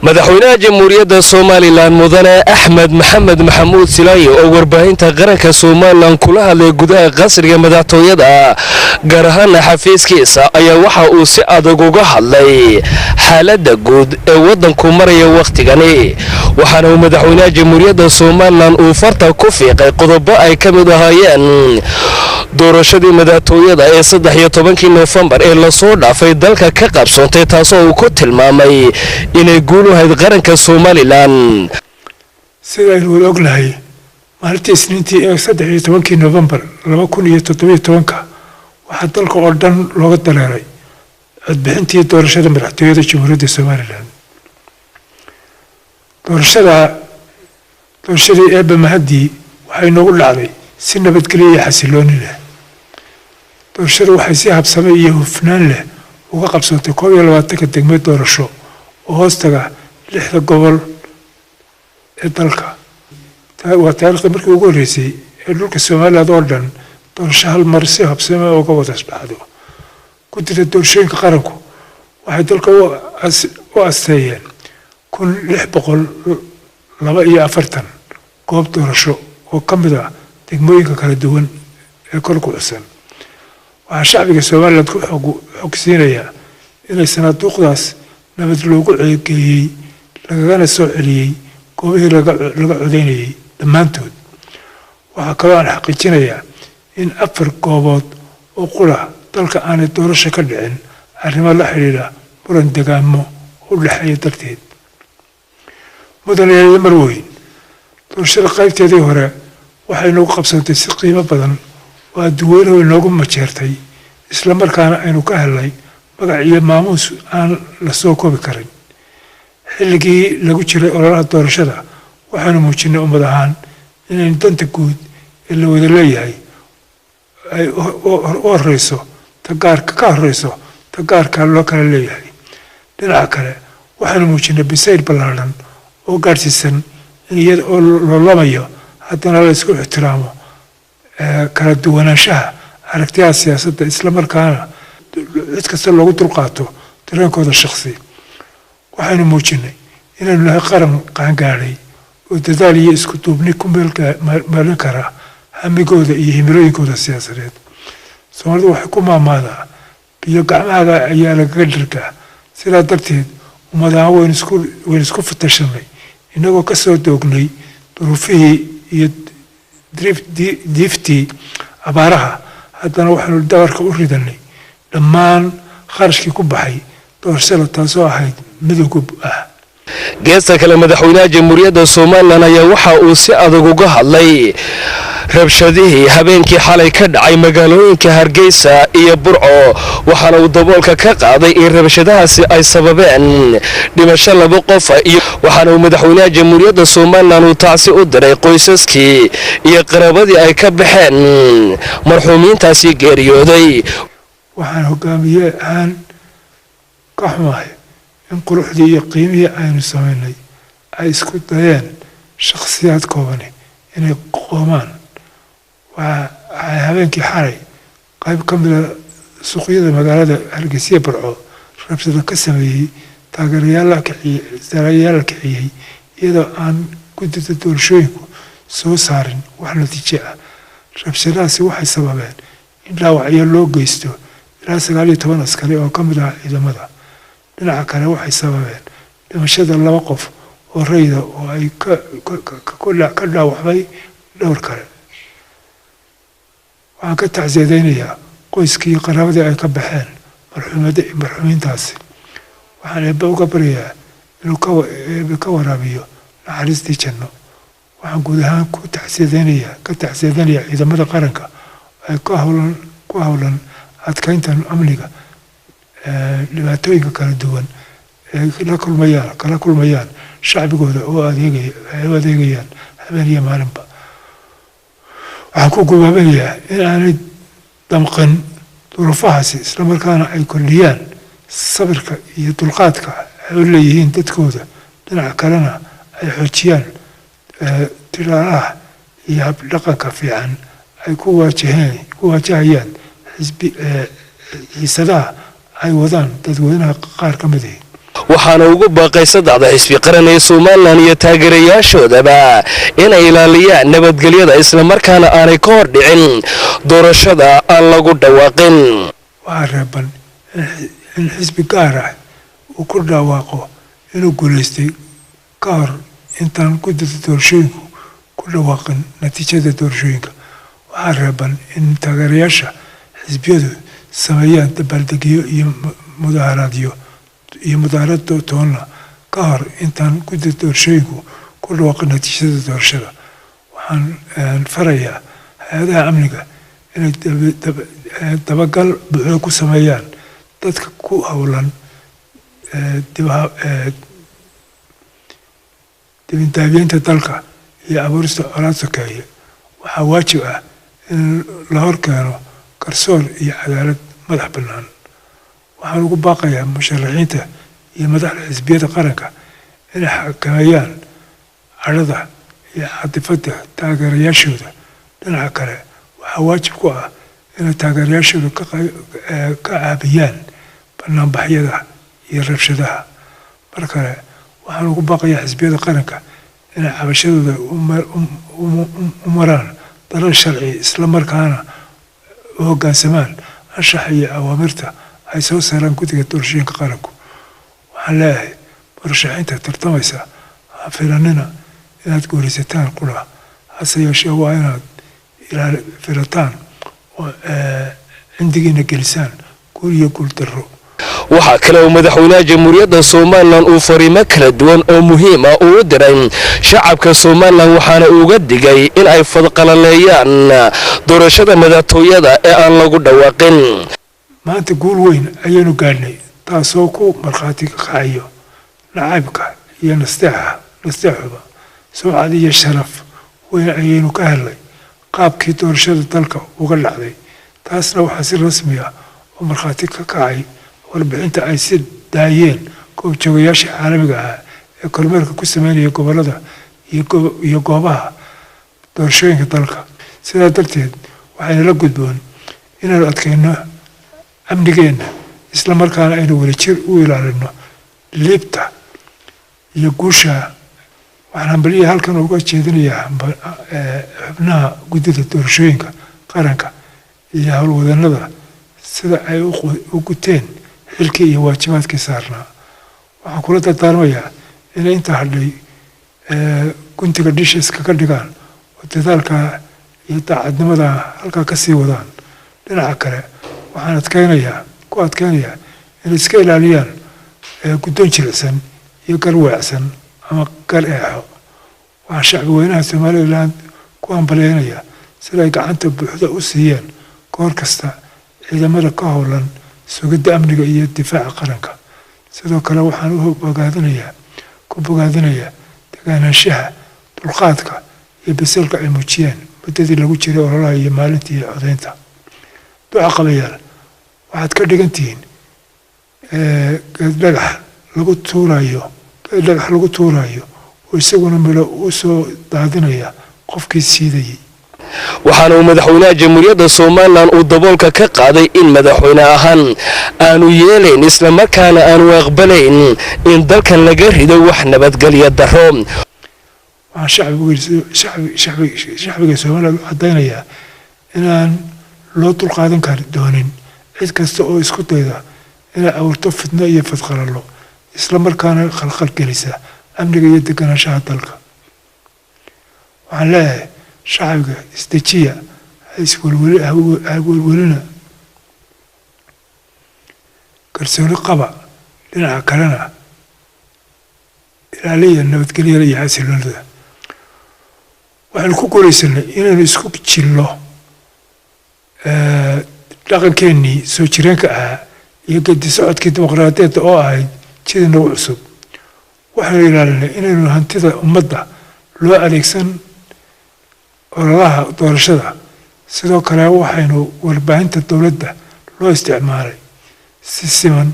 madaxweynaha jamhuuriyadda Soomaaliland mudane Axmed Maxamed Maxamuud Silaayo oo warbaahinta qaranka Soomaaliland kula hadlay gudaha qasriga madaxtooyada gaar ahaan xafiiskiisa ayaa waxa uu si adag uga hadlay xaaladda guud ee wadanku maraya waqtigani waxaana uu madaxweynaha jamhuuriyadda Soomaaliland uu farta ku fiiqay qodobo ay ka mid ahaayeen doorashadii madaxtooyada ee 13 November ee la soo dhaafay dalka ka qabsoontay taasoo uu ku tilmaamay inay guul u hayd qaranka Soomaaliland sida aynu ognahay maalintii Isniintii ee 13 November 2017 waxaa dalka oo dhan looga dareeray codbixintii doorashada madaxtooyada jamhuuriyadda Soomaaliland doorashadii Eebba Mahdi waxay noogu dhacday si nabadgelyo iyo xasilooni leh doorashadu waxay si habsame iyo hufnaan leh uga qabsatay 22 degmad doorasho oo hoostaga 6 gobol ee dalka waa taariikhda markii ugu horeysay ee dhulka Soomaaliland oo dhan doorasho hal mar si habsame uga wada dhacdo guddiga doorashooyinka qaranku waxay dalka u asteeyeen 1642 goob doorasho oo ka mid ah degmooyinka kala duwan ee kolku xusan waxaa shacbiga Soomaaliland ku xogsiinaya inay sanaaduuqdaas nabad loogu ceegeeyay lagana soo celiyay goobihii laga codeynayay dhammaantood waxaa kaloo aan xaqiijinayaa in 4 goobood oo qura dalka aanay doorasho ka dhicin arrimo la xiriira muran deegaamo u dhaxeeya darteed mudane marweyn doorashada qaybteedii hore waxay noogu qabsantay si qiimo badan oo adduunyadu inoogu majeertay isla markaana aynu ka helnay magac iyo maamuus aan la soo koobi karin xilligii lagu jiray ololaha doorashada waxaanu muujinay ummad ahaan inay danta guud ee la wada leeyahay ay horeyso tagaarka loo kala leeyahay dhinaca kale waxaanu muujinay bisayl ballaaran oo gaadhsiisan in iyada oo loolamayo haddana la isku ixtiraamo kala duwanaanshaha aragtiyaha siyaasadda isla markaana cid kasta loogu dulqaato dareenkooda shakhsi waxaynu muujinay inaynu nahay qaran qaangaadhay oo dadaal iyo isku duubni ku meelin kara hamigooda iyo himilooyinkooda siyaasadeed Soomaalidu waxay ku maamaadaa biyo gacmahaaga ayaa lagaga dhirgaa sidaa darteed ummadaha waynu isku fatashanay inagoo ka soo doognay duruufihii iyo diiftii abaaraha haddana waxaanu dabarka u ridanay dhammaan kharashkii ku baxay doorashada taasoo ahayd midowgub ah geesta kale madaxweynaha jamhuuriyadda Soomaaliland ayaa waxa uu si adag uga hadlay rabshadihii habeenkii xalay ka dhacay magaalooyinka Hargeysa iyo Burco waxaana uu daboolka ka qaaday in rabshadahaasi ay sababeen dhimasho 2 qof iyo waxaana uu madaxweynaha jamhuuriyadda Soomaaliland uu taasi u diray qoysaskii iyo qaraabadii ay ka baxeen marxuumiintaasi geeriyooday waxaan hogaamiye aan ka xumahay in quruxdii iyo qiimihii aynu sameynay ay isku dayeen shakhsiyaad kooban inay qoomaan waxay habeenkii xalay qayb ka mid ah suuqyada magaalada Hargeysa Burco rabshado ka sameeyay taageerayaal la kiciyay iyadoo aan guddida doorashooyinku soo saarin wax natiijo ah rabshadahaasi waxay sababeen in dhaawacyo loo geysto ilaa 19 askari oo ka mid ah ciidamada dhinaca kale waxay sababeen dhimashada 2 qof oo rayida oo ay ka dhaawacmay dhowr kale waxaan ka tacsiyadeynayaa qoyskii iyo qaraabadii ay ka baxeen marxuumiintaasi waxaan eebba uga baryayaa inuu ka waraabiyo naxariistii janno waxaan guud ahaan ka tacsiyadeynayaa ciidamada qaranka ay ku howlan adkaynta amniga dhibaatooyinka kala duwan ee kala kulmayaan shacbigooda oo adeegayaan habeen iyo maalinba waxaan ku gubaabayaa in aanay damqan duruufahaasi isla markaana ay kordhiyaan sabirka iyo dulqaadka ay u leeyihiin dadkooda dhinaca kalena ay xoojiyaan tilaalaha iyo habdhaqanka fiican ay ku waajahayaan xiisadaha ay wadaan dadweynaha qaar ka mid ah waxaana ugu baaqay saddexda xisbi qaran ee somalilan iyo taageerayaashoodaba inay ilaaliyaan nabadgelyada islamarkaana aanay ka hor dhicin doorashada aan lagu dhawaaqin. waxaa reeban in xisbi gaar ah uu ku dhawaaqo inuu guulaystay ka hor intaan guddida doorashooyinku ku dhawaaqin natiijada doorashooyinka. waxaa reeban in taageerayaasha xisbiyadu sameeyaan dabaaldegyo iyo mudaharad toonna ka hor intaan guddida doorashooyinku ku dhawaaqin natiijada doorashada. waxaan farayaa hay-adaha amniga inay dabagal buuxda ku sameeyaan dadka ku howlan dibindaabiyeynta dalka iyo abuurista colaad sokeeye. waxaa waajib ah in la horkeeno garsoor iyo cadaalad madax bannaan. waxaan ugu baaqayaa musharaxiinta iyo madaxda xisbiyada qaranka inay xakameeyaan cadhada iyo catifada taageerayaashooda. dhinaca kale waxaa waajib ku ah inay taageerayaashooda ka caabiyaan banaanbaxyada iyo rabshadaha. mar kale waxaan ugu baaqayaa xisbiyada qaranka inay cabashadooda u maraan dalal sharci islamarkaana u hoggaansamaan anshaxa iyo awaamirta ay soo saaraan guddiga doorashooyinka qaranku. waxaan leeyahay murashaxiinta tartamaysa ha filanina inaad guulaysataan qura, hase yeeshee waa inaad filataan oo cindigiina gelisaan guul iyo guul darro. waxaa kale oo madaxweynaha jamhuuriyadda somalilan uu fariimo kala duwan oo muhiim ah uu u diray shacabka somalilan, waxaana uga digay in ay fadqalaleeyaan doorashada madaxtooyada ee aan lagu dhawaaqin. maanta guul weyn ayaynu gaadhnay, taasoo ku markhaati kacayo nacaybka iyo nasteexuba. sumcad iyo sharaf weyn ayaynu ka helnay qaabkii doorashada dalka uga dhacday. taasna waxaa si rasmi ah oo markhaati ka kacay warbixinta ay si daayeen goobjoogayaasha caalamiga ah ee kormeerka ku sameynaya gobolada iyo goobaha doorashooyinka dalka. sidaa darteed waxayna la gudboon inaynu adkayno amnigeenna islamarkaana aynu wadajir u ilaalino liibta iyo guusha. waxaan hambaliya halkan uga jeedinayaa xubnaha guddida doorashooyinka qaranka iyo howlwadanada sida ay u guteen xilkii iyo waajibaadkii saarnaa. waxaan kula dardaarmayaa inay inta hadhay guntiga dhisha iskaga dhigaan oo dadaalka iyo daacadnimada halkaa ka sii wadaan. dhinaca kale waxaan ku adkeynayaa inay iska ilaaliyaan guddoon jilicsan iyo gar weecsan ama gar eexo. waxaan shacbi weynaha somalilan ku hambaleynayaa sida ay gacanta buuxda u siiyeen goor kasta ciidamada ka howlan sugidda amniga iyo difaaca qaranka. sidoo kale waxaan ku bogaadinayaa degaanaanshaha, dulqaadka iyo bisilka ay muujiyeen muddadii lagu jiray ololaha iyo maalintii codaynta. duca qabayaal, waxaad ka dhigan tihiin geeddhagax lagu tuurayo oo isaguna milo u soo daadinaya qofkii siidayay. waxaana uu madaxweynaha jamhuuriyadda somalilan uu daboolka ka qaaday in madaxweyne ahaan aanu yeelayn islamarkaana aanu aqbalayn in dalkan laga rido wax nabadgelyo darro. waxaan shacbiga somalilan u caddaynayaa inaan loo dulqaadan kari doonin cid kasta oo isku dayda inay abuurto fidno iyo fadqalalo islamarkaana khalkhal gelisa amniga iyo deganaanshaha dalka. waxaan leeyahay shacbiga isdejiya, hawelwelina, kalsooni qaba. dhinaca kalena ilaaliya nabadgelyada iyo xasiloonida. waxaynu ku guulaysanay inaynu isku jillo dhaqankeennii soo jireenka ahaa iyo gedi socodkii dimuqraadiyadda oo ahayd jida nagu cusub. waxaynu ilaalinay inaynu hantida ummadda loo adeegsan ololaha doorashada. sidoo kale waxaynu warbaahinta dowladda loo isticmaalay si siman.